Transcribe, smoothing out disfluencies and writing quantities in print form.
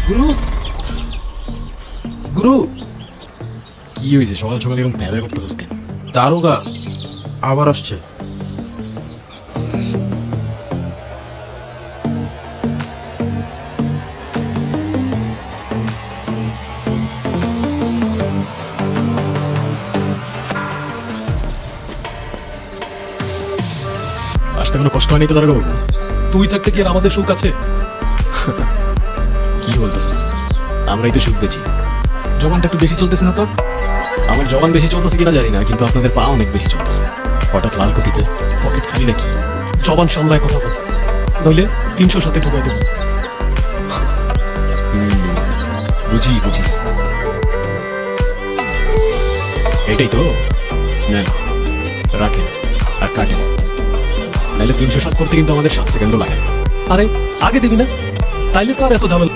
গুরু গুরু কি হয়েছে সকাল সকাল এরকম ভ্যাবে করতেছিস কেন? দারোগা আবার আসছে। আসতে কোনো কষ্ট হয়নি তো দারোগা বাবু? তুই থাকতে কি আর আমাদের সুখ আছে? কি বলতেছে? আমরাই তো সুখ পেয়েছি। জবানটা একটু বেশি চলতেছে না তোর? আমার জবান বেশি চলতেছে কিনা জানি না, কিন্তু আপনাদের পা অনেক বেশি চলতেছে। হঠাৎ লাল কোটিতে পকেট খালি নাকি? জবান সামলায় কথা বল, নইলে 300 সাথে ঢুকাই দেবো। বুঝি বুঝি, এটাই তো। নেন রাখেন আর কাটেন, নাহলে 307 করতে কিন্তু আমাদের 7 সেকেন্ডও লাগে না। আরে আগে দিবি না, তাইলে তো আর এত ঝামেলা।